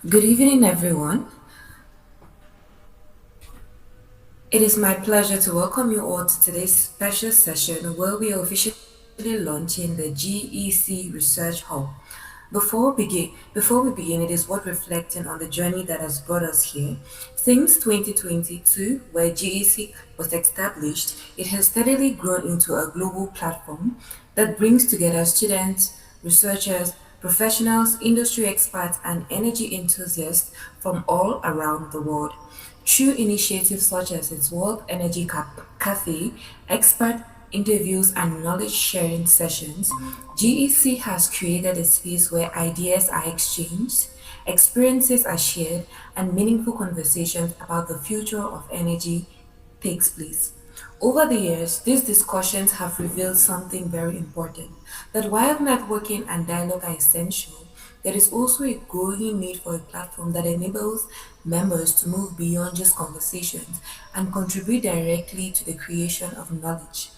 Good evening, everyone. It is my pleasure to welcome you all to today's special session where we are officially launching the GEC Research Hub. Before we begin, it is worth reflecting on the journey that has brought us here. Since 2022, where GEC was established, it has steadily grown into a global platform that brings together students, researchers, professionals, industry experts, and energy enthusiasts from all around the world. Through initiatives such as its World Energy Cafe, expert interviews, and knowledge sharing sessions, GEC has created a space where ideas are exchanged, experiences are shared, and meaningful conversations about the future of energy takes place. Over the years, these discussions have revealed something very important, that while networking and dialogue are essential, there is also a growing need for a platform that enables members to move beyond just conversations and contribute directly to the creation of knowledge.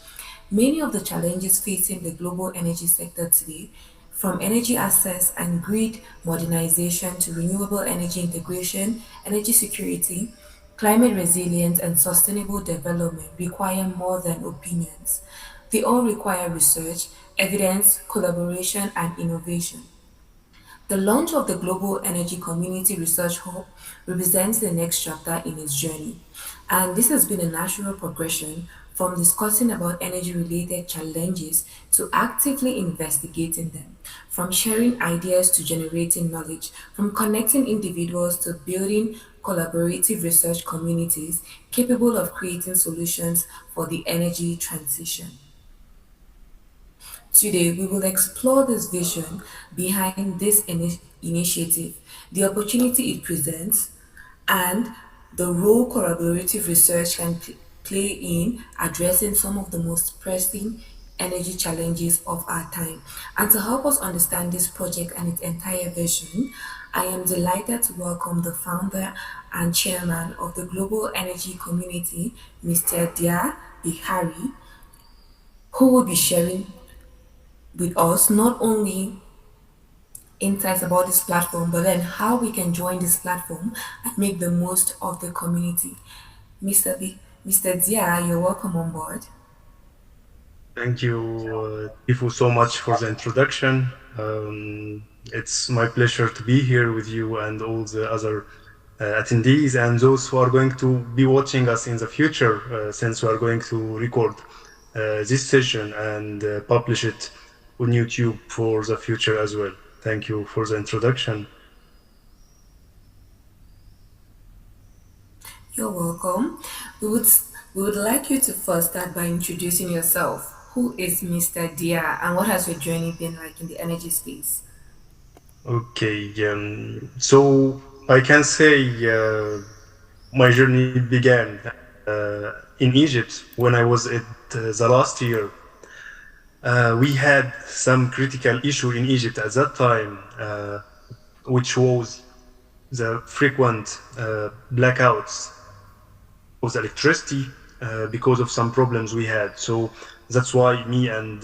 Many of the challenges facing the global energy sector today, from energy access and grid modernization to renewable energy integration, energy security, climate resilience, and sustainable development, require more than opinions. They all require research, evidence, collaboration, and innovation. The launch of the Global Energy Community Research Hub represents the next chapter in its journey, and this has been a natural progression from discussing about energy related challenges to actively investigating them, from sharing ideas to generating knowledge, from connecting individuals to building collaborative research communities capable of creating solutions for the energy transition. Today, we will explore this vision behind this initiative, the opportunity it presents, and the role collaborative research can play in addressing some of the most pressing energy challenges of our time. And to help us understand this project and its entire vision, I am delighted to welcome the founder and chairman of the Global Energy Community, Mr. Diaa Behary, who will be sharing with us not only insights about this platform, but then how we can join this platform and make the most of the community. Mr. Dia, you're welcome on board. Thank you, Tifuh, so much for the introduction. It's my pleasure to be here with you and all the other attendees and those who are going to be watching us in the future, since we are going to record this session and publish it on YouTube for the future as well. Thank you for the introduction. You're welcome. We would we would like you to first start by introducing yourself. Who is Mr. Dia and what has your journey been like in the energy space? Okay, so I can say my journey began in Egypt when I was at the last year. We had some critical issue in Egypt at that time, which was the frequent blackouts of the electricity because of some problems we had. So that's why me and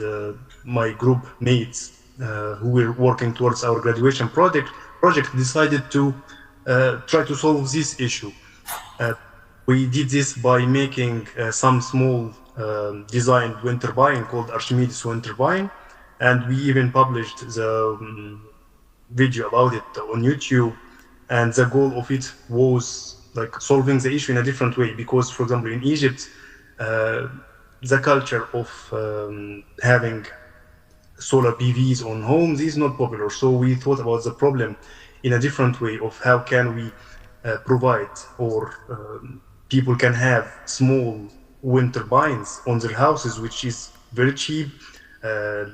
my group mates who were working towards our graduation project decided to try to solve this issue. Uh, we did this by making some small designed wind turbine called Archimedes wind turbine, and we even published the video about it on YouTube. And the goal of it was like solving the issue in a different way, because, for example, in Egypt, uh, the culture of having solar PVs on homes is not popular. So we thought about the problem in a different way of how can we provide, or people can have small wind turbines on their houses, which is very cheap,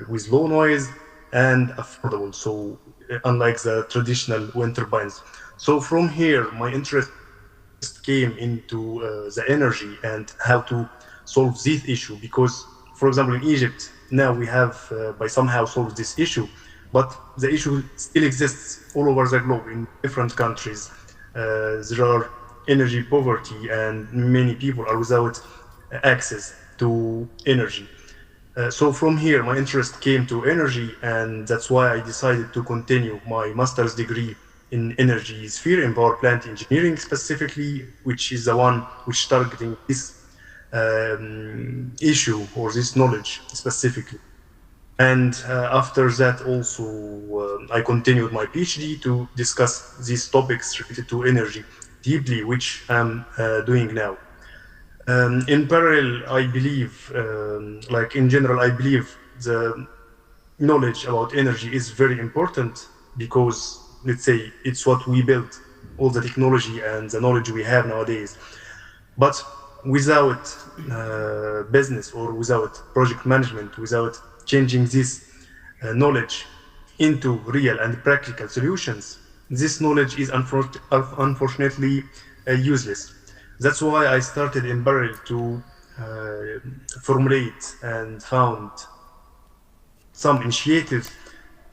with low noise and affordable. So unlike the traditional wind turbines. So from here, my interest came into the energy and how to solve this issue. Because, for example, in Egypt, now we have by somehow solved this issue, but the issue still exists all over the globe in different countries. There are energy poverty, and many people are without access to energy. So from here, my interest came to energy, and that's why I decided to continue my master's degree in energy sphere, in power plant engineering specifically, which is the one which targeting this issue or this knowledge specifically. And after that, also, I continued my PhD to discuss these topics related to energy deeply, which I'm doing now. In parallel, I believe, like in general, I believe the knowledge about energy is very important because, let's say, it's what we built, all the technology and the knowledge we have nowadays. But without business or without project management, without changing this knowledge into real and practical solutions, this knowledge is unfortunately useless. That's why I started in parallel to formulate and found some initiatives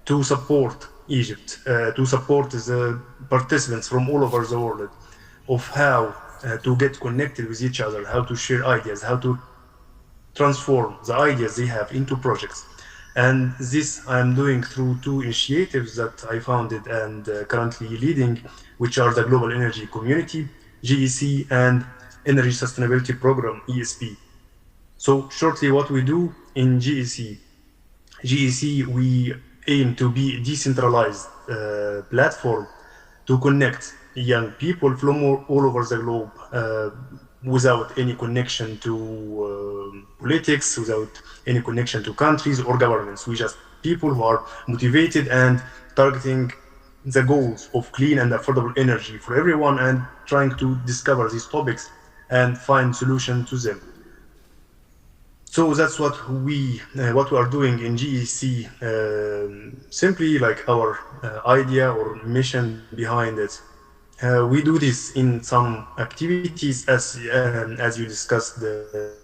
to support Egypt, to support the participants from all over the world of how to get connected with each other, how to share ideas, how to transform the ideas they have into projects. And this I'm doing through two initiatives that I founded and currently leading, which are the Global Energy Community, GEC, and Energy Sustainability Program, ESP. So shortly what we do in GEC, we aim to be a decentralized platform to connect young people from all over the globe without any connection to politics, without any connection to countries or governments. We just people who are motivated and targeting the goals of clean and affordable energy for everyone and trying to discover these topics and find solutions to them. So that's what we are doing in GEC. Simply like our idea or mission behind it. We do this in some activities as you discussed the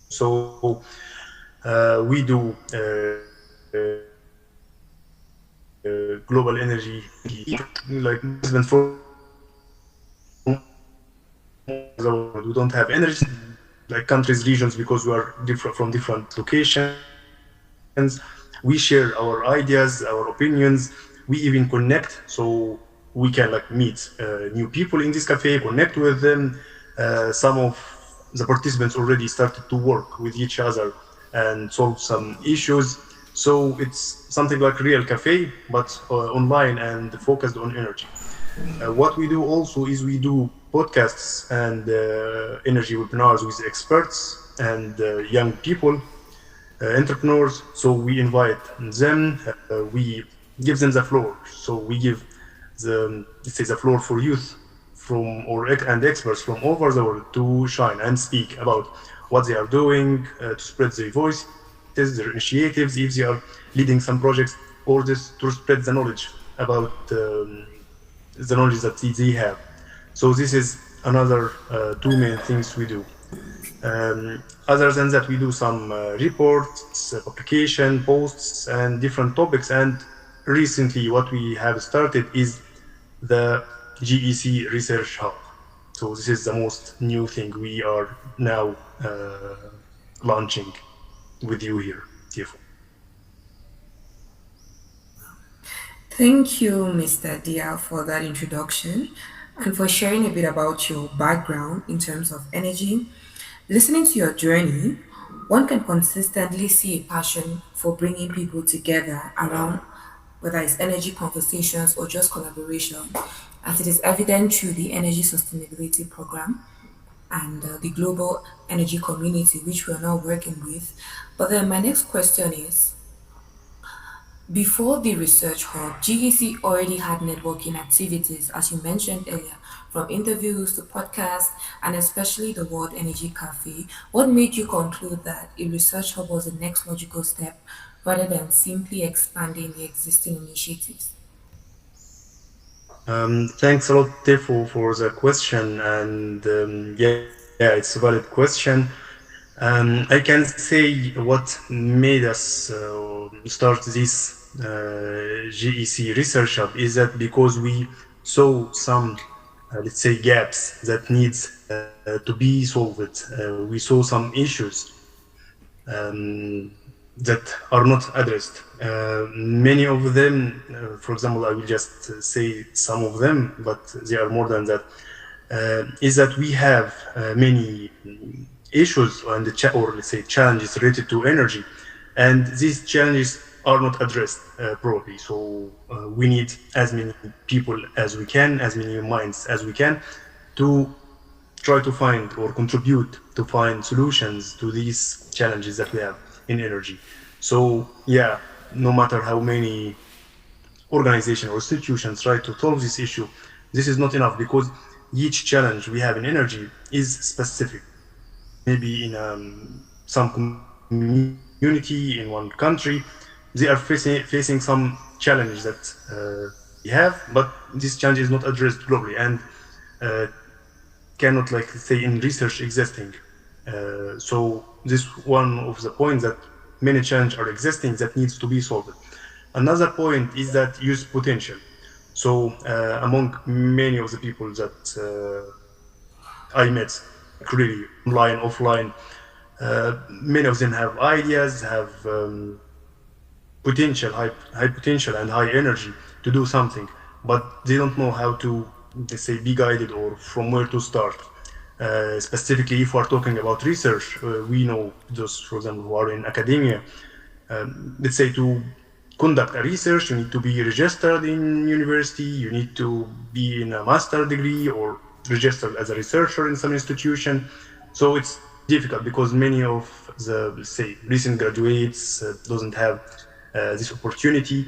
so we do global energy like for we don't have energy like countries, regions, because we are different from different locations. We share our ideas, our opinions. We even connect, so we can like meet new people in this cafe, connect with them. Some of the participants already started to work with each other and solve some issues. So it's something like real cafe, but online and focused on energy. What we do also is we do podcasts and energy webinars with experts and young people, entrepreneurs. So we invite them, we give them the floor. So we give let's say the floor for youth from and experts from all over the world to shine and speak about what they are doing, to spread their voices, their initiatives, if they are leading some projects, or just to spread the knowledge about the knowledge that they have. So this is another two main things we do. Other than that, we do some reports, publication, posts, and different topics. And recently, what we have started is the GEC Research Hub. So this is the most new thing we are now launching with you here, Tifuh. Thank you, Mr. Diaa, for that introduction and for sharing a bit about your background in terms of energy. Listening to your journey, one can consistently see a passion for bringing people together around whether it's energy conversations or just collaboration, as it is evident through the Energy Sustainability Program and the Global Energy Community, which we are now working with. But then my next question is, before the research hub, GEC already had networking activities, as you mentioned earlier, from interviews to podcasts, and especially the World Energy Cafe. What made you conclude that a research hub was the next logical step rather than simply expanding the existing initiatives? Thanks a lot, Tifuh, for the question. And yeah, it's a valid question. I can say what made us start this GEC Research Hub is that because we saw some, let's say, gaps that needs to be solved. We saw some issues that are not addressed. Many of them, for example, I will just say some of them, but there are more than that. Is that we have many issues and or let's say challenges related to energy, and these challenges are not addressed properly. So we need as many people as we can, as many minds as we can, to try to find or contribute to find solutions to these challenges that we have in energy. So yeah, no matter how many organizations or institutions try to solve this issue, this is not enough because each challenge we have in energy is specific. Maybe in some community in one country, they are facing some challenges that we have, but this challenge is not addressed globally and uh, cannot like say in research existing. So this one of the points that many challenges are existing that needs to be solved. Another point is that use potential. So among many of the people that I met, like really online, offline, many of them have ideas, have potential, high potential and high energy to do something, but they don't know how to, let's say, be guided or from where to start. Specifically, if we're talking about research, we know those, for example, who are in academia. Let's say to conduct a research, you need to be registered in university, you need to be in a master degree or registered as a researcher in some institution. So it's difficult because many of the, let's say, recent graduates doesn't have this opportunity.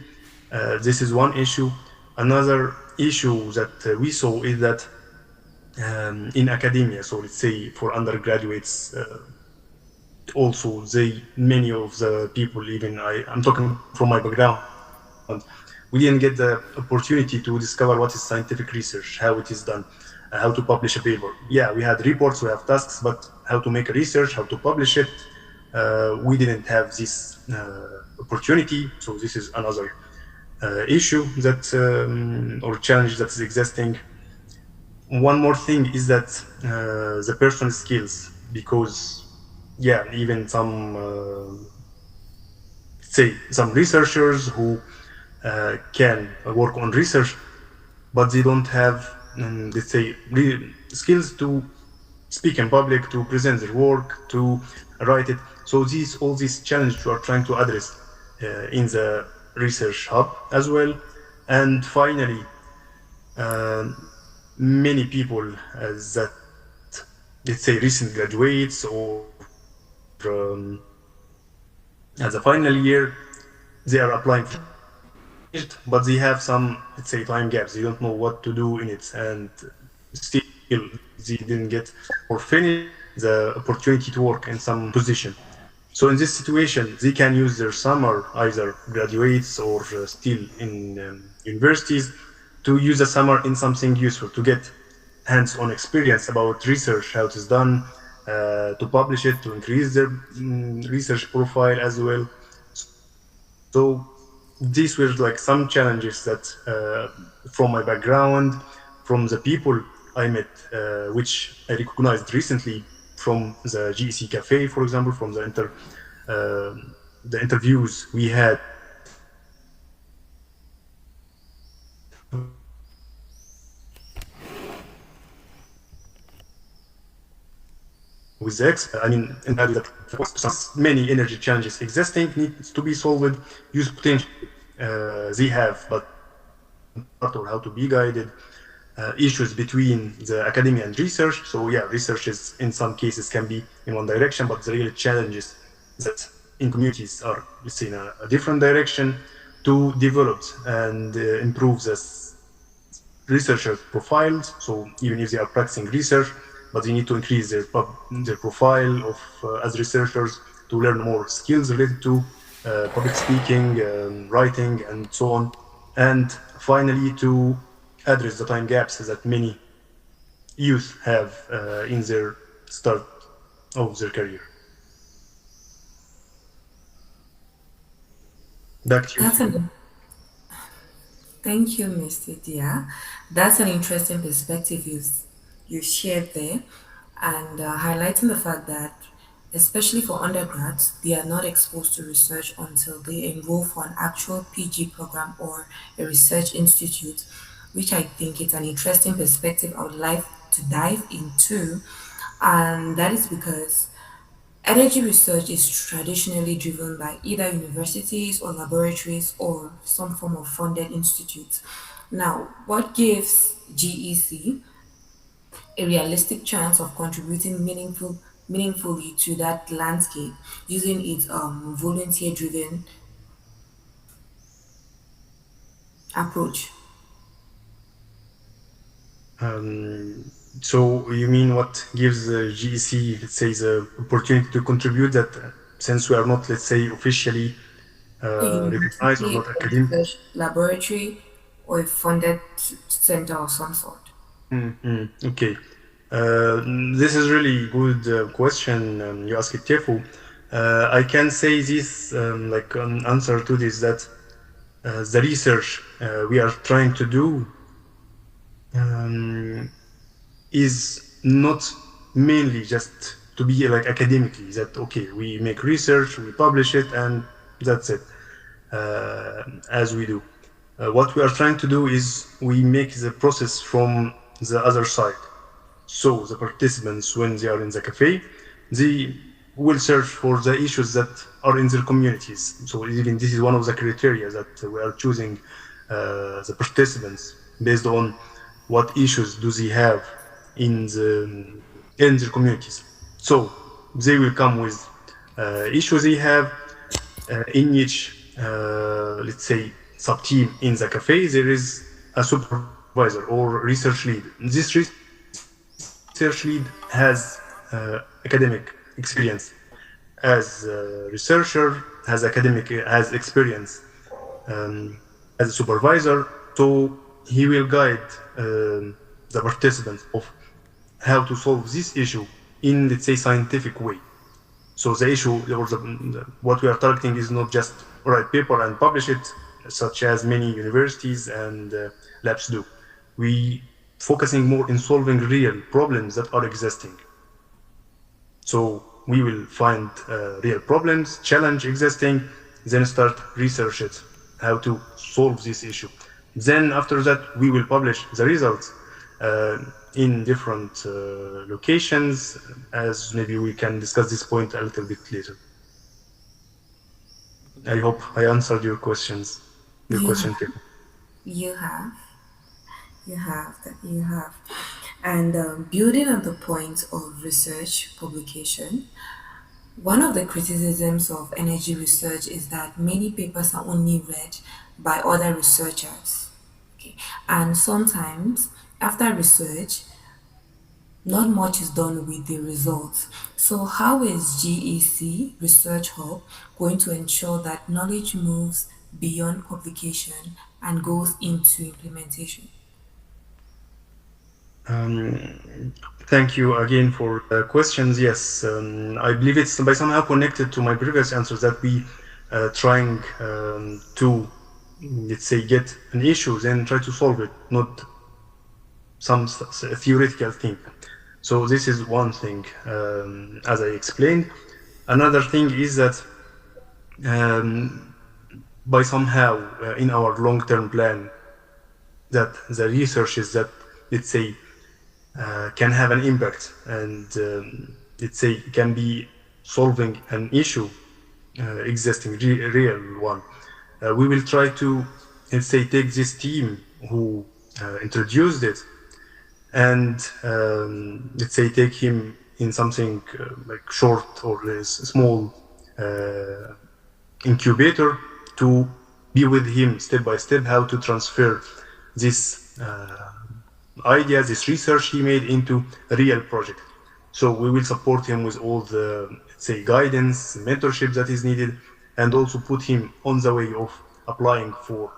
This is one issue. Another issue that we saw is that in academia, so let's say for undergraduates, also they many of the people, even I'm talking from my background, we didn't get the opportunity to discover what is scientific research, how it is done, how to publish a paper. Yeah, we had reports, we have tasks, but how to make a research, how to publish it, we didn't have this opportunity. So this is another issue that or challenge that is existing. One more thing is that the personal skills, because yeah, even some say some researchers who can work on research, but they don't have let's say skills to speak in public, to present their work, to write it. So these all these challenges we are trying to address in the research hub as well. And finally, uh, many people that, let's say, recent graduates or as a final year, they are applying for finished, but they have some, let's say, time gaps. They don't know what to do in it, and still they didn't get or finish the opportunity to work in some position. So in this situation, they can use their summer, either graduates or still in universities, to use the summer in something useful, to get hands-on experience about research, how it is done, to publish it, to increase their research profile as well. So these were like some challenges that, from my background, from the people I met, which I recognized recently from the GEC Cafe, for example, from uh, the interviews we had with the in that many energy challenges existing needs to be solved, use potential they have, but or how to be guided, issues between the academia and research. So yeah, research is in some cases can be in one direction, but the real challenges that in communities are, let's say, in a different direction, to develop and improve this researcher profiles. So even if they are practicing research, but they need to increase their profile of as researchers, to learn more skills related to public speaking, writing, and so on. And finally, to address the time gaps that many youth have in their start of their career. Back to you. That's an Thank you, Mr. Dia. That's an interesting perspective you shared there. and highlighting the fact that, especially for undergrads, they are not exposed to research until they enroll for an actual PG program or a research institute, which I think it's an interesting perspective I would like to dive into. And that is because energy research is traditionally driven by either universities or laboratories or some form of funded institutes. Now, what gives GEC a realistic chance of contributing meaningfully to that landscape using its volunteer driven approach? So you mean what gives the GEC, let's say, the opportunity to contribute that since we are not, let's say, officially A recognized or university, not a academic? research laboratory, or a funded center of some sort. Okay. This is really good question you asked, Tifuh. I can say this like an answer to this that the research we are trying to do um, is not mainly just to be like academically that okay we make research we publish it and that's it as we do what we are trying to do is we make the process from the other side. So the participants, when they are in the cafe, they will search for the issues that are in their communities. So even this is one of the criteria that we are choosing the participants based on what issues do they have in their communities. So they will come with issues they have in each, let's say, sub team in the cafe. There is a supervisor or research lead. This research lead has academic experience as a researcher, has experience as a supervisor. So he will guide the participants of how to solve this issue in, let's say, scientific way. So the issue or what we are targeting is not just write paper and publish it, such as many universities and labs do. We focusing more in solving real problems that are existing. So we will find real problems, challenge existing, then start research it, how to solve this issue. Then after that, we will publish the results uh, in different locations, as maybe we can discuss this point a little bit later. I hope I answered your You question, have, Tim. you have, you have. And building on the point of research publication, one of the criticisms of energy research is that many papers are only read by other researchers. Okay. And sometimes, after research, not much is done with the results. So, how is GEC Research Hub going to ensure that knowledge moves beyond publication and goes into implementation? Thank you again for the questions. Yes, I believe it's by somehow connected to my previous answers that we trying to, let's say, get an issue, then try to solve it, not some theoretical thing. So this is one thing, as I explained. Another thing is that um, by somehow in our long-term plan, that the researches that, let's say, can have an impact and let's say can be solving an issue existing real one, we will try to, let's say, take this team who introduced it and let's say take him in something like short or small incubator to be with him step by step how to transfer this idea, this research he made into a real project. So we will support him with all the, let's say, guidance, mentorship that is needed, and also put him on the way of applying for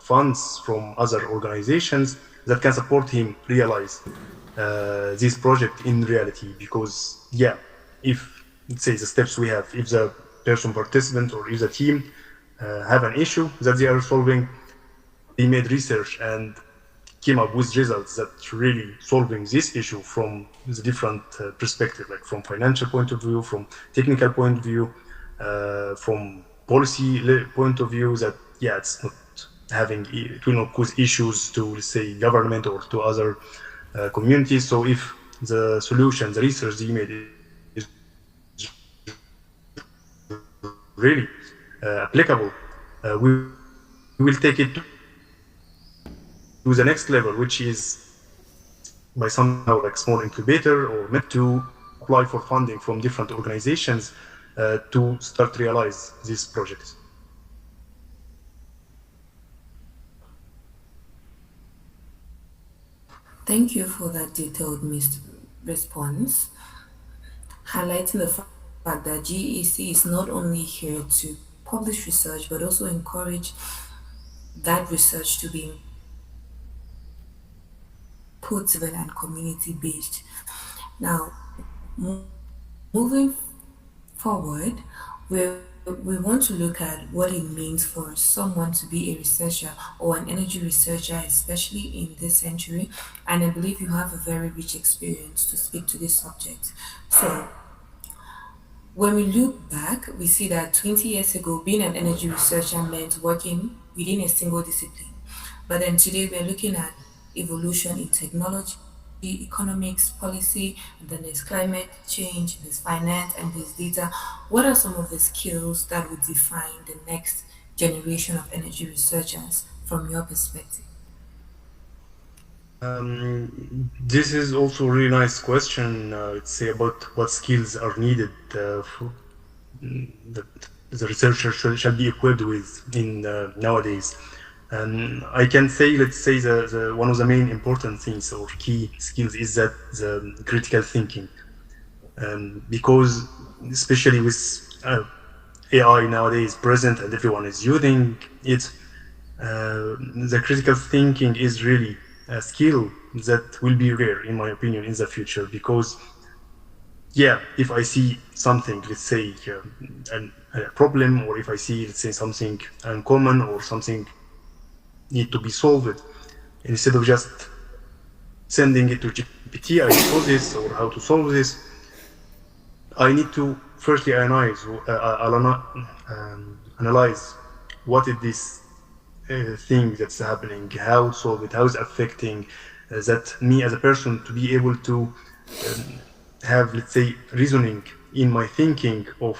funds from other organizations that can support him realize this project in reality. Because yeah, if, let's say, the steps we have, if the person participant or if the team have an issue that they are solving, they made research and came up with results that really solving this issue from the different perspective, like from financial point of view, from technical point of view, from policy point of view. That yeah, it's not having it will not cause issues to, let's say, government or to other communities. So if the solution, the research they made is really applicable, we will take it to the next level, which is by somehow like small incubator or mentor to apply for funding from different organizations to start realize these projects. Thank you for that detailed response, highlighting the fact that GEC is not only here to publish research but also encourage that research to be put together and community based. Now, moving forward, we want to look at what it means for someone to be a researcher or an energy researcher, especially in this century. And I believe you have a very rich experience to speak to this subject. So, when we look back, we see that 20 years ago, being an energy researcher meant working within a single discipline. But then today, we're looking at evolution in technology, economics, policy, and then there's climate change, there's finance, and there's data. What are some of the skills that would define the next generation of energy researchers from your perspective? This is also a really nice question. Let's say about what skills are needed that the researcher shall be equipped with in nowadays. And I can say, let's say, the one of the main important things or key skills is that the critical thinking, because especially with AI nowadays present and everyone is using it, the critical thinking is really a skill that will be rare, in my opinion, in the future. Because, yeah, if I see something, let's say, a problem, or if I see, let's say, something uncommon or something need to be solved, instead of just sending it to GPT, I suppose this, or how to solve this, I need to firstly analyze what is this thing that's happening, how to solve it, how it's affecting that me as a person to be able to have, let's say, reasoning in my thinking of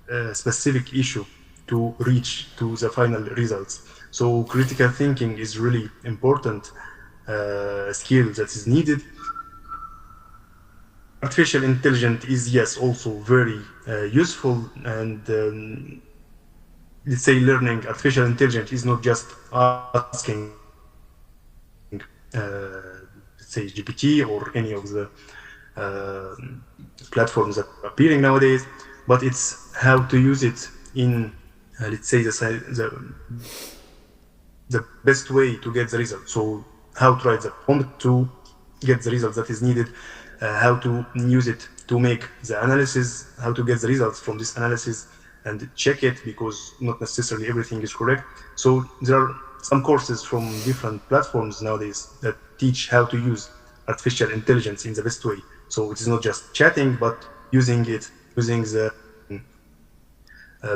a specific issue to reach to the final results. So critical thinking is really important skill that is needed. Artificial intelligence is, yes, also very useful, and let's say learning artificial intelligence is not just asking let's say GPT or any of the platforms that are appearing nowadays, but it's how to use it in let's say the best way to get the result. So how to write the prompt to get the result that is needed, how to use it to make the analysis, how to get the results from this analysis and check it, because not necessarily everything is correct. So there are some courses from different platforms nowadays that teach how to use artificial intelligence in the best way. So it is not just chatting, but using it, using the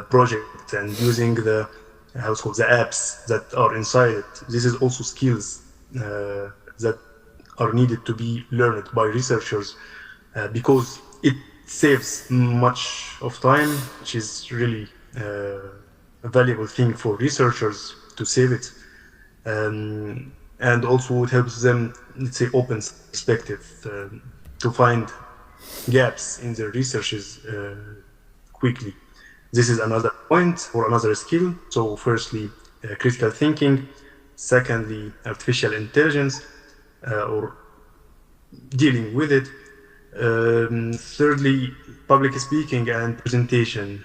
project and using the how it's called, the apps that are inside it. This is also skills that are needed to be learned by researchers because it saves much of time, which is really a valuable thing for researchers to save it. And also it helps them, let's say, open perspective to find gaps in their researches quickly. This is another point or another skill. So firstly, critical thinking. Secondly, artificial intelligence or dealing with it. Thirdly, public speaking and presentation.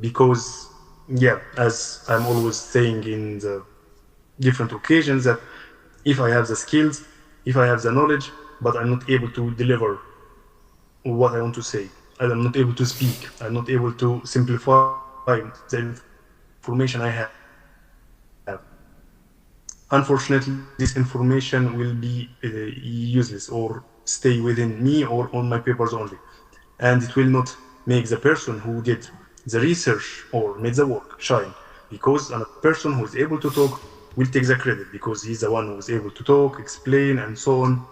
Because, yeah, as I'm always saying in the different occasions, that if I have the skills, if I have the knowledge, but I'm not able to deliver what I want to say, I'm not able to speak, I'm not able to simplify the information I have, I will not be able to unfortunately, this information will be useless or stay within me or on my papers only. And it will not make the person who did the research or made the work shine, because another person who is able to talk will take the credit because he's the one who is able to talk, explain, and so on,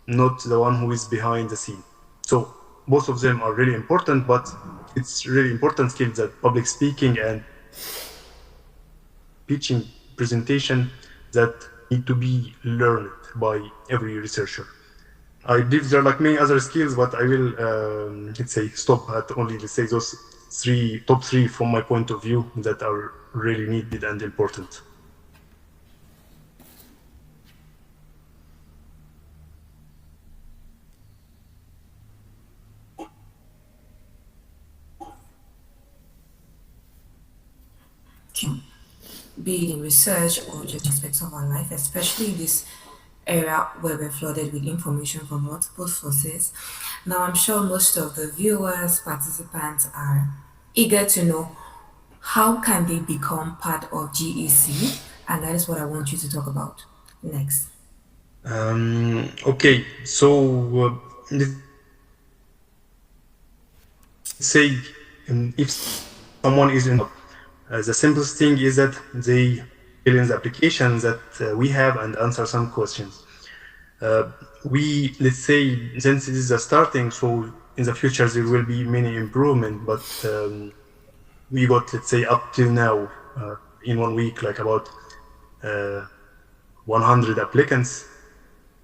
not the one who is behind the scene. So both of them are really important, but it's really important skills that public speaking and pitching presentation that need to be learned by every researcher. I believe there are like many other skills, but I will let's say stop at only let's say those top three from my point of view that are really needed and important. Be it in research or just aspects of our life, especially in this era where we're flooded with information from multiple sources. Now, I'm sure most of the viewers, participants are eager to know how can they become part of GEC, and that is what I want you to talk about next. Okay, so let's say if someone is in the simplest thing is that they fill in the application that we have and answer some questions. We let's say since it is a starting, so in the future there will be many improvement, but we got let's say up till now in 1 week like about uh, 100 applicants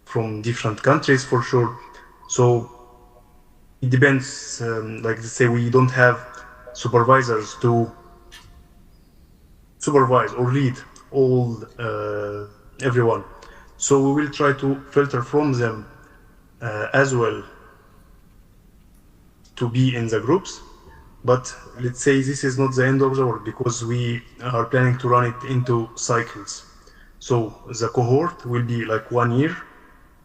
from different countries for sure. So it depends. Like let's say we don't have supervisors to supervise or lead all everyone. So we will try to filter from them as well to be in the groups. But let's say this is not the end of the world because we are planning to run it into cycles. So the cohort will be like 1 year,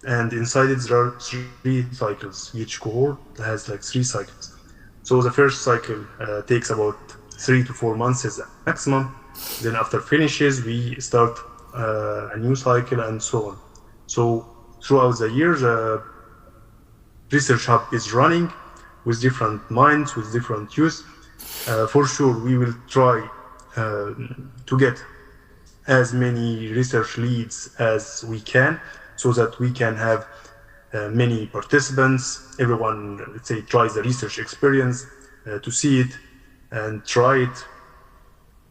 and inside it there are 3 cycles. Each cohort has like 3 cycles. So the first cycle takes about 3 to 4 months is the maximum. Then after finishes, we start a new cycle and so on. So throughout the year, the research hub is running with different minds, with different use. For sure, we will try to get as many research leads as we can so that we can have many participants. Everyone, let's say, tries the research experience to see it and try it.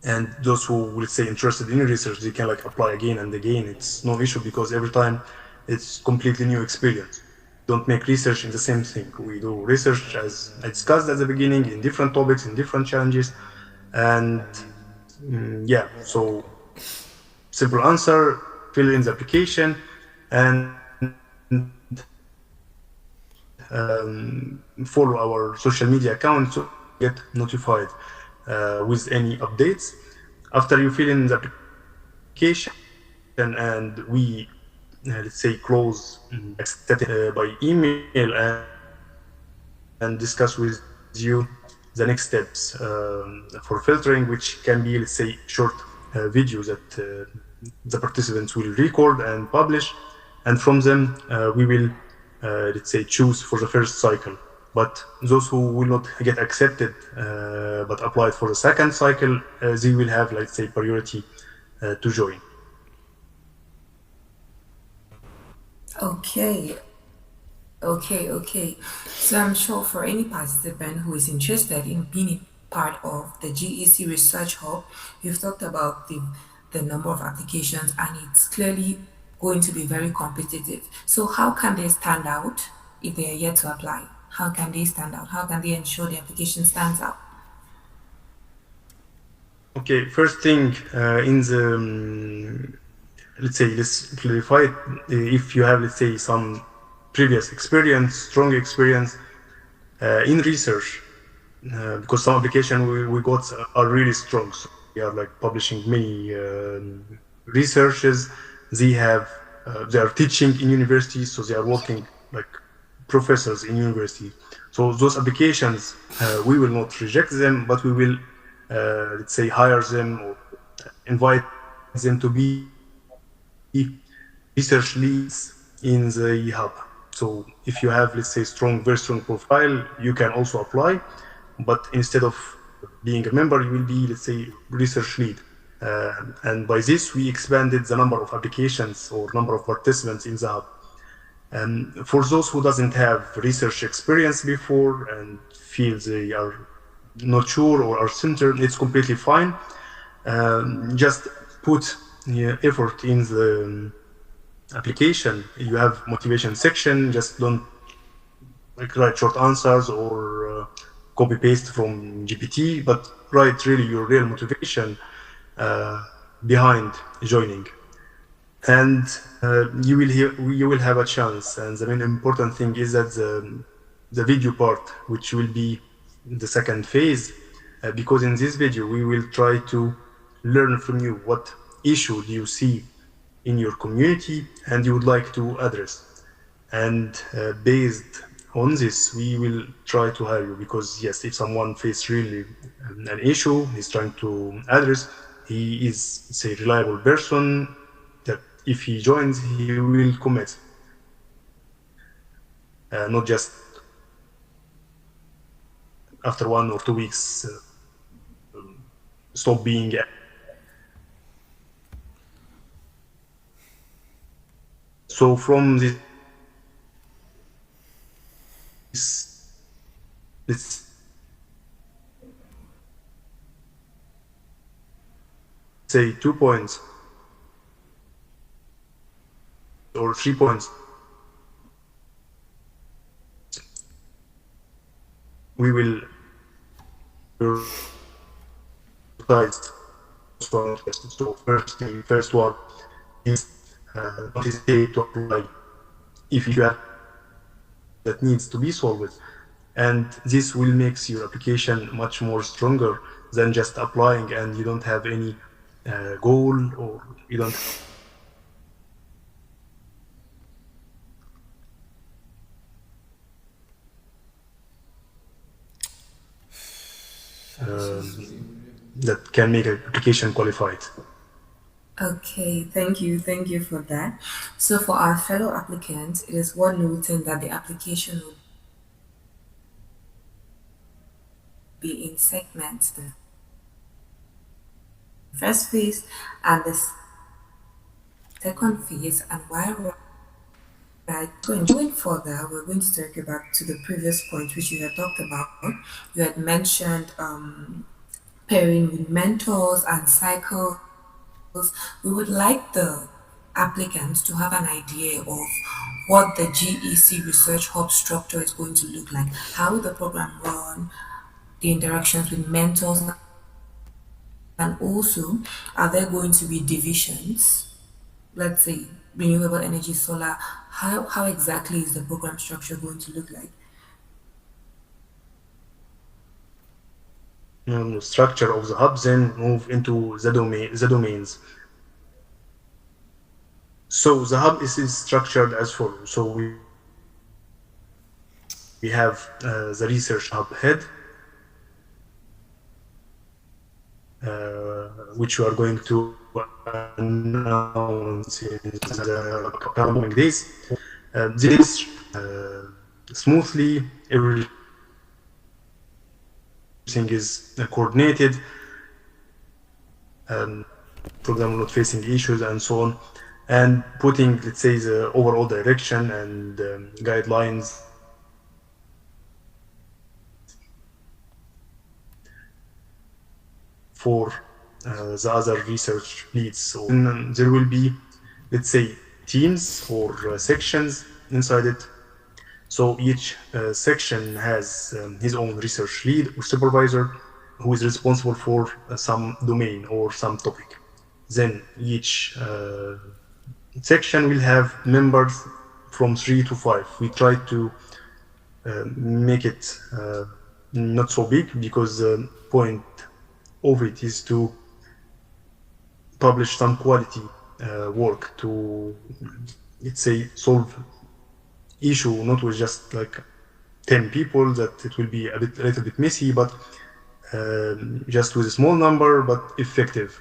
And those who, let's say, interested in research, they can like apply again and again. It's no issue because every time it's completely new experience. Don't make research in the same thing. We do research as I discussed at the beginning in different topics, in different challenges. And yeah, so simple answer, fill in the application and follow our social media account so you get notified with any updates. After you fill in the application and we let's say close accept by email and discuss with you the next steps for filtering, which can be, let's say, short videos that the participants will record and publish, and from them we will let's say choose for the first cycle. But those who will not get accepted but applied for the second cycle, they will have, let's say, priority to join. Okay, okay. So I'm sure for any participant who is interested in being a part of the GEC Research Hub, you've talked about the number of applications and it's clearly going to be very competitive. So how can they stand out if they are yet to apply? How can they stand out? How can they ensure the application stands out? Okay, first thing in the let's say, let's clarify it. If you have, let's say, some previous experience, strong experience in research, because some applications we got are really strong. So we are like publishing many researches. They have they are teaching in universities, so they are working like professors in university. So those applications we will not reject them, but we will let's say hire them or invite them to be research leads in the hub. So if you have, let's say, very strong profile, you can also apply, but instead of being a member, you will be, let's say, research lead. And by this, we expanded the number of applications or number of participants in the hub. For those who doesn't have research experience before and feel they are not sure or are centered, it's completely fine. Just put effort in the application. You have motivation section. Just don't like write short answers or copy paste from GPT, but write really your real motivation behind joining. And you will have a chance. And the main important thing is that the video part, which will be the second phase, because in this video we will try to learn from you what issue do you see in your community and you would like to address. And based on this, we will try to hire you, because yes, if someone faces really an issue he's trying to address, he is, say, reliable person that if he joins, he will commit, not just after 1 or 2 weeks stop being. So from this, let's say 2 points or 3 points, we will prioritize. So first one is don't hesitate to apply if you have that needs to be solved, and this will make your application much more stronger than just applying and you don't have any goal, or you don't that can make an application qualified. Okay, thank you for that. So for our fellow applicants, it is worth noting that the application will be in segments. The first phase and the second phase, and while going further, we're going to take you back to the previous point which you had talked about. You had mentioned pairing with mentors and cycles. We would like the applicants to have an idea of what the GEC Research Hub structure is going to look like. How will the program run? The interactions with mentors, and also, are there going to be divisions? Let's say renewable energy, solar. How exactly is the program structure going to look like? Structure of the hub, then move into the domains. So the hub is structured as follows. So we have the research hub head, which we are going to announce in the coming days. This smoothly, everything is coordinated, for example, not facing issues and so on, and putting, let's say, the overall direction and guidelines for the other research leads. So there will be, let's say, teams or sections inside it. So each section has his own research lead or supervisor who is responsible for some domain or some topic. Then each section will have members from 3 to 5. We try to make it not so big, because the point of it is to publish some quality work to, let's say, solve issue, not with just like 10 people, that it will be a little bit messy, but just with a small number but effective.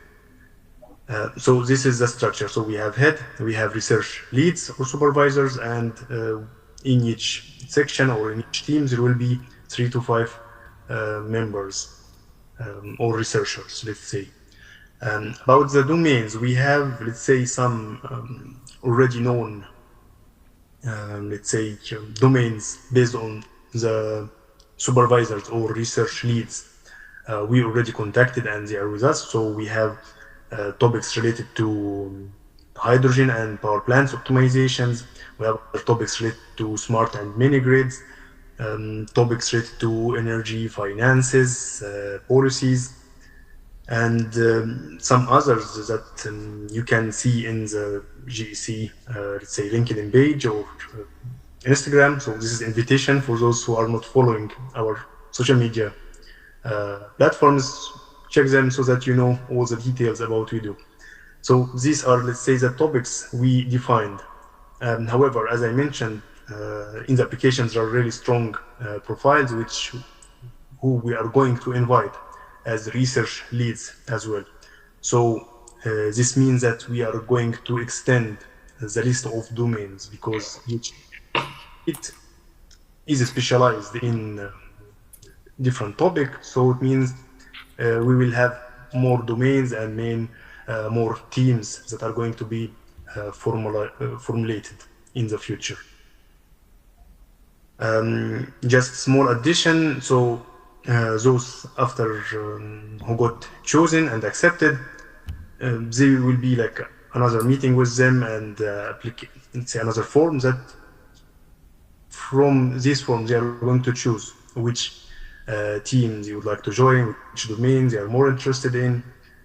So this is the structure. So we have head, we have research leads or supervisors, and in each section or in each team there will be 3 to 5 members or researchers, let's say. About the domains, we have, let's say, some already known, let's say, domains based on the supervisors or research leads we already contacted and they are with us. So we have topics related to hydrogen and power plants optimizations. We have other topics related to smart and mini grids, topics related to energy finances, policies, and some others that you can see in the GEC, let's say, LinkedIn page or Instagram. So this is invitation for those who are not following our social media platforms. Check them so that you know all the details about what we do. So these are, let's say, the topics we defined. However, as I mentioned, in the applications there are really strong profiles who we are going to invite as research leads as well. So this means that we are going to extend the list of domains because it is specialized in different topic. So it means we will have more domains and more teams that are going to be formulated in the future. Just small addition. So those after who got chosen and accepted, there will be like another meeting with them and let's say another form that from this form they are going to choose which team they would like to join, which domain they are more interested in,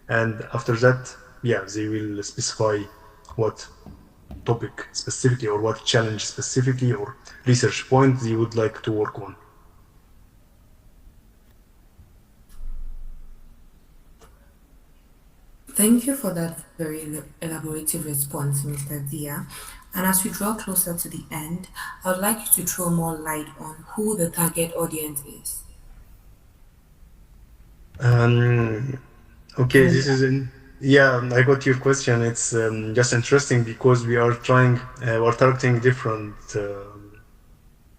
and after that, yeah, they will specify what topic specifically or what challenge specifically or research point they would like to work on. Thank you for that very elaborative response, Mr. Diaa. And as we draw closer to the end, I would like you to throw more light on who the target audience is. Okay, this is yeah, I got your question. It's just interesting because we're targeting different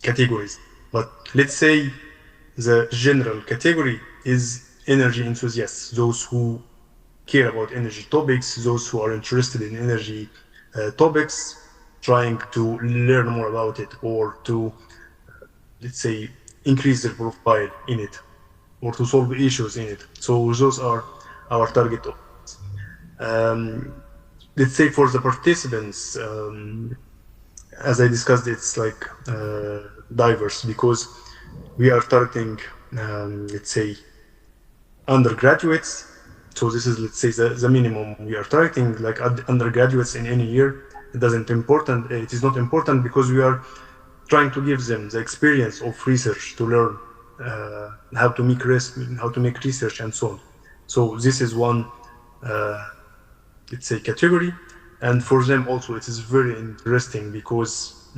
categories. But let's say the general category is energy enthusiasts, those who care about energy topics, those who are interested in energy topics, trying to learn more about it or to, let's say, increase their profile in it or to solve issues in it. So those are our target audience. Let's say for the participants, as I discussed, it's like diverse because we are targeting, let's say, undergraduates. So this is, let's say, the minimum we are targeting, like undergraduates in any year. It is not important because we are trying to give them the experience of research to learn how to make research and so on. So this is one, let's say, category. And for them also, it is very interesting because,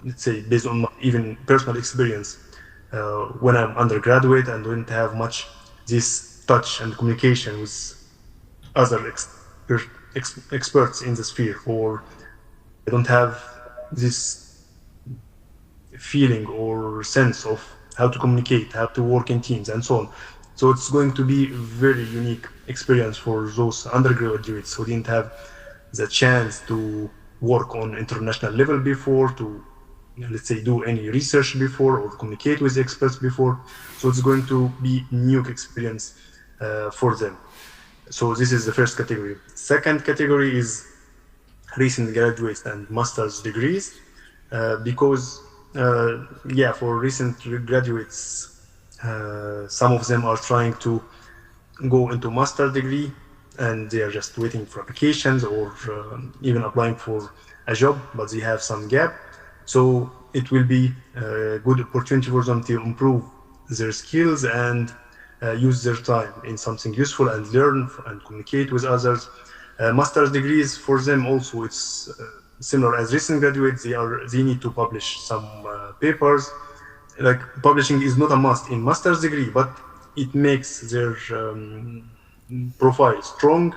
let's say, based on my even personal experience, when I'm undergraduate and don't have much this touch and communication with other experts in the sphere, or I don't have this feeling or sense of how to communicate, how to work in teams, and so on. So it's going to be a very unique experience for those undergraduates who didn't have the chance to work on international level before, to, let's say, do any research before or communicate with experts before. So it's going to be new experience for them. So this is the first category. Second category is recent graduates and master's degrees, because for recent graduates, some of them are trying to go into master degree and they are just waiting for applications or even applying for a job, but they have some gap. So it will be a good opportunity for them to improve their skills and use their time in something useful and learn and communicate with others. Master's degrees for them also, it's similar as recent graduates. They need to publish some papers. Like, publishing is not a must in master's degree, but it makes their profile strong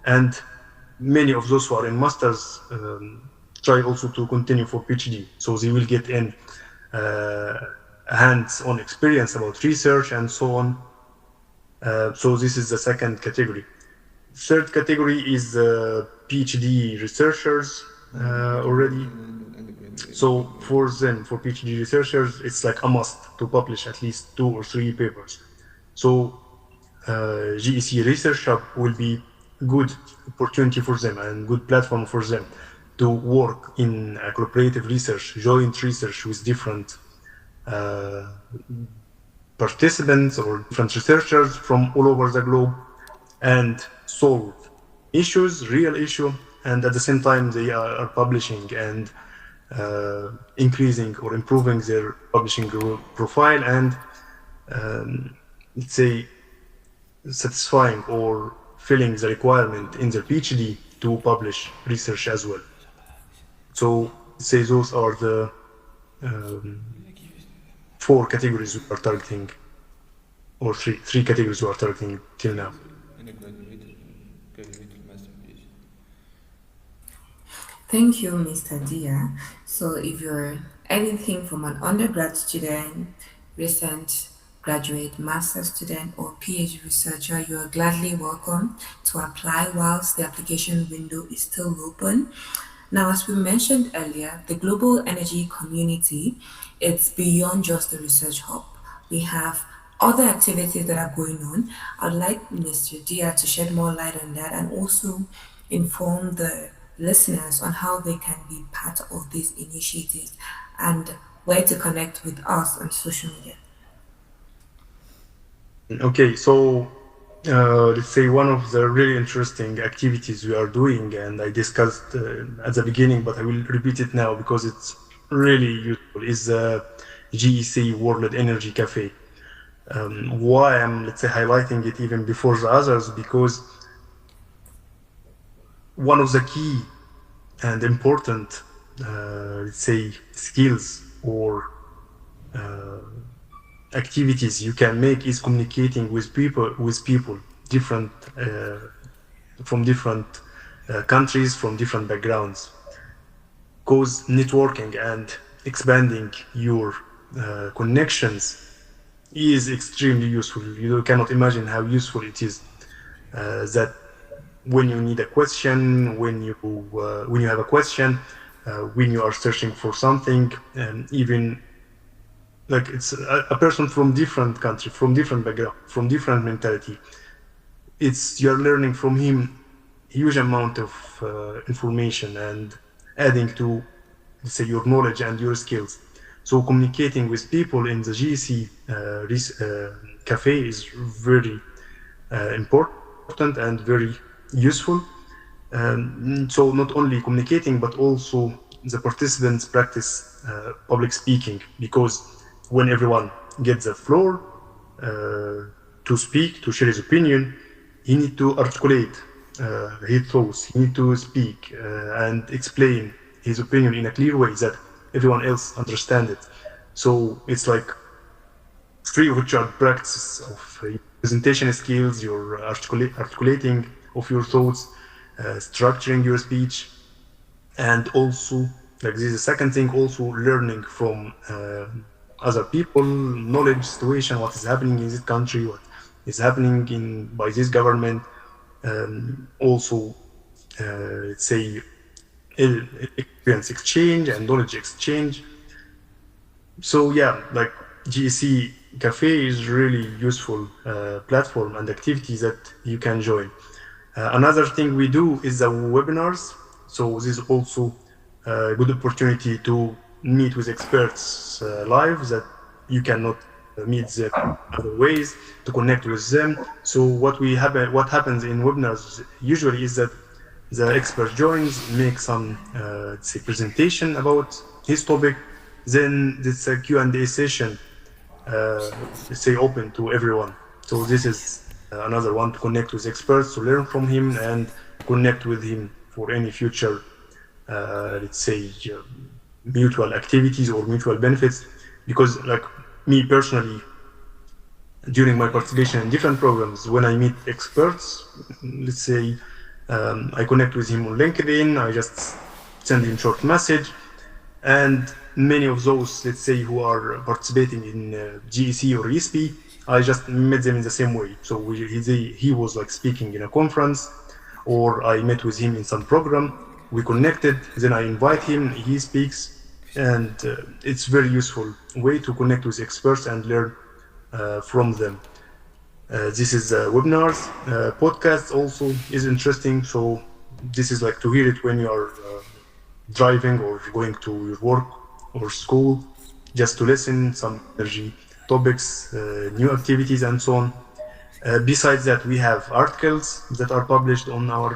And many of those who are in masters try also to continue for PhD, so they will get in uh, hands-on experience about research and so on. So this is the second category. Third category is PhD researchers already. So for them, for PhD researchers, it's like a must to publish at least 2 or 3 papers. So GEC Research Hub will be good opportunity for them and good platform for them to work in cooperative research, joint research with different uh, participants or different researchers from all over the globe and solve issues, real issue, and at the same time they are publishing and increasing or improving their publishing profile and let's say satisfying or filling the requirement in their PhD to publish research as well. So say those are the um, 4 categories we are targeting, or three categories we are targeting till now. Thank you, Mr. Diaa. So, if you're anything from an undergrad student, recent graduate, master student, or PhD researcher, you are gladly welcome to apply whilst the application window is still open. Now, as we mentioned earlier, the global energy community, it's beyond just the research hub. We have other activities that are going on. I'd like Mr. Dia to shed more light on that and also inform the listeners on how they can be part of these initiatives and where to connect with us on social media. Okay, so let's say one of the really interesting activities we are doing, and I discussed at the beginning, but I will repeat it now because it's really useful, is the GEC World Energy Cafe. Why I'm, let's say, highlighting it even before the others, because one of the key and important, let's say, skills or activities you can make is communicating with people different from different countries, from different backgrounds. Because networking and expanding your connections is extremely useful. You cannot imagine how useful it is. That when you need a question, when you have a question, when you are searching for something, even like it's a person from different country, from different background, from different mentality. It's you're learning from him huge amount of information and adding to, let's say, your knowledge and your skills. So communicating with people in the GEC cafe is very important and very useful. So not only communicating, but also the participants practice public speaking, because when everyone gets the floor to speak, to share his opinion, he need to articulate his thoughts. He need to speak and explain his opinion in a clear way that everyone else understand it. So it's like free of charge practice of presentation skills, your articulating of your thoughts, structuring your speech, and also, like this is the second thing, also learning from other people, knowledge, situation, what is happening in this country, what is happening in by this government. Also, let's say, experience exchange and knowledge exchange. So yeah, like GEC Cafe is really useful platform and activity that you can join. Another thing we do is the webinars. So this is also a good opportunity to meet with experts live that you cannot meet them other ways, to connect with them. So what happens in webinars usually is that the expert joins, make some say presentation about his topic, then it's a Q&A session, say open to everyone. So this is another one to connect with experts, to learn from him and connect with him for any future, let's say, mutual activities or mutual benefits. Because like me personally, during my participation in different programs, when I meet experts, let's say I connect with him on LinkedIn. I just send him short message, and many of those, let's say, who are participating in GEC or ESP, I just met them in the same way. So he was like speaking in a conference, or I met with him in some program. We connected. Then I invite him. He speaks, and it's very useful way to connect with experts and learn from them. This is webinars. Podcasts also is interesting. So this is like to hear it when you are driving or going to your work or school, just to listen some energy topics, new activities, and so on. Besides that, we have articles that are published on our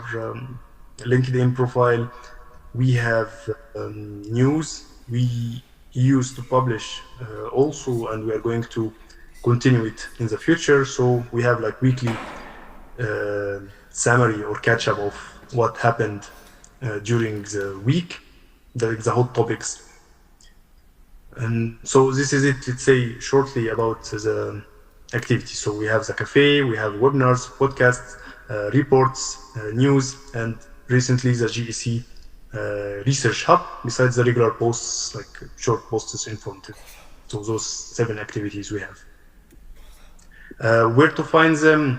LinkedIn profile. We have news we used to publish also, and we are going to continue it in the future. So we have like weekly summary or catch up of what happened during the week, the hot topics. And so this is it, let's say, shortly about the activity. So we have the cafe, we have webinars, podcasts, reports, news, and recently the GEC Research Hub, besides the regular posts, like short posts informative. So those 7 activities we have. Where to find them?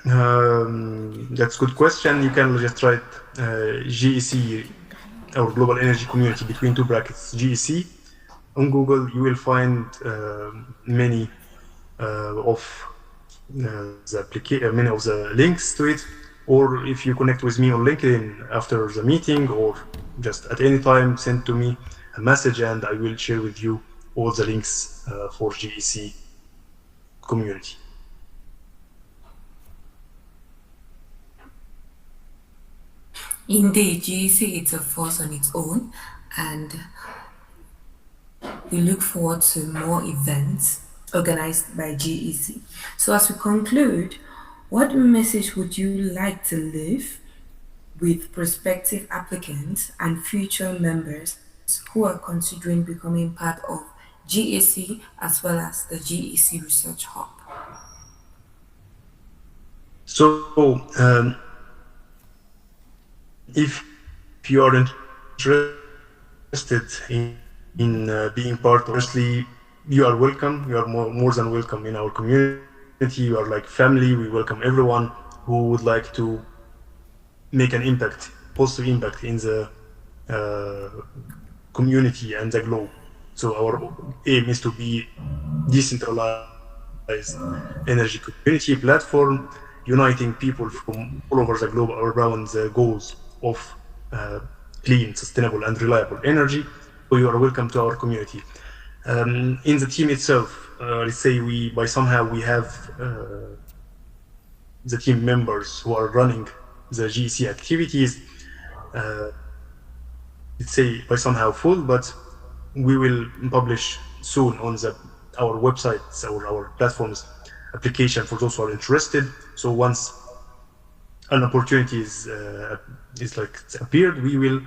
That's a good question. You can just write GEC, or Global Energy Community, between 2 brackets, GEC. On Google, you will find many of many of the links to it. Or if you connect with me on LinkedIn after the meeting, or just at any time, send to me a message, and I will share with you all the links for GEC community. Indeed, GEC it's a force on its own, and we look forward to more events organized by GEC. So, as we conclude, what message would you like to leave with prospective applicants and future members who are considering becoming part of GEC as well as the GEC Research Hub? So, if you are interested in being part of, honestly, you are welcome. You are more than welcome in our community. You are like family. We welcome everyone who would like to make an impact, positive impact in the community and the globe. So our aim is to be decentralized energy community platform, uniting people from all over the globe around the goals of clean, sustainable, and reliable energy. So you are welcome to our community. In the team itself, let's say by somehow we have the team members who are running the GEC activities, let's say by somehow full, but we will publish soon on our websites or our platforms application for those who are interested. So once an opportunity is like appeared, we will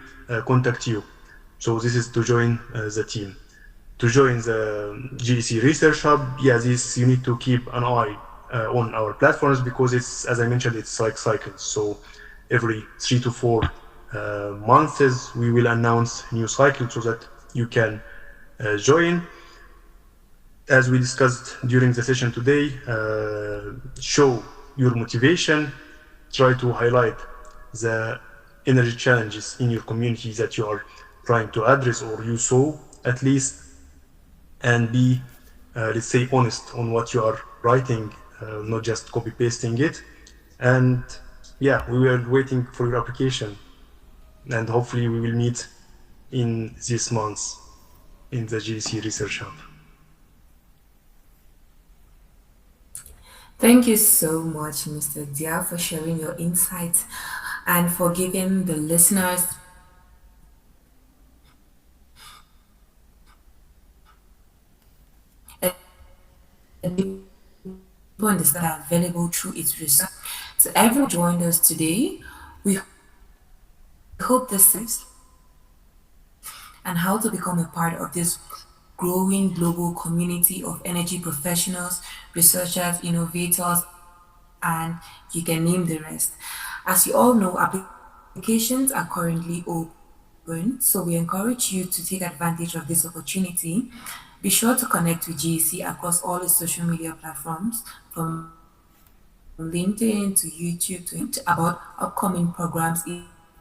contact you. So this is to join the team. To join the GEC Research Hub, this you need to keep an eye on our platforms, because it's, as I mentioned, it's like cycles. So every 3 to 4 months we will announce new cycles so that you can join. As we discussed during the session today, show your motivation, try to highlight the energy challenges in your community that you are trying to address, or you saw at least, and be, let's say, honest on what you are writing, not just copy pasting it. And we were waiting for your application, and hopefully we will meet in this month in the GEC Research Hub. Thank you so much, Mr. Diaa, for sharing your insights and for giving the listeners a deep understanding that are available through its research. So everyone joined us today. We hope this is and how to become a part of this growing global community of energy professionals, researchers, innovators, and you can name the rest. As you all know, applications are currently open, so we encourage you to take advantage of this opportunity. Be sure to connect with GEC across all its social media platforms, from LinkedIn to YouTube, to engage with us about upcoming programs,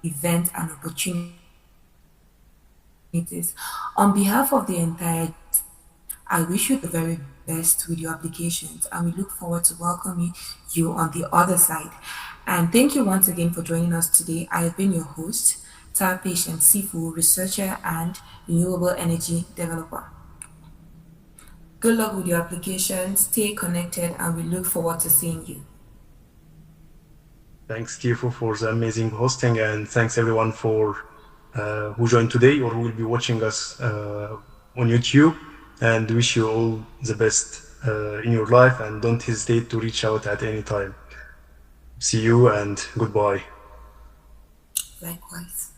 events, and opportunities. On behalf of the entire GEC team, I wish you the very best with your applications, and we look forward to welcoming you on the other side. And thank you once again for joining us today. I have been your host, Tar Patient Sifu, researcher and renewable energy developer. Good luck with your applications, stay connected, and we look forward to seeing you. Thanks, Tifuh, for the amazing hosting, and thanks everyone for who joined today or who will be watching us on YouTube. And wish you all the best in your life, and don't hesitate to reach out at any time. See you and goodbye. Likewise.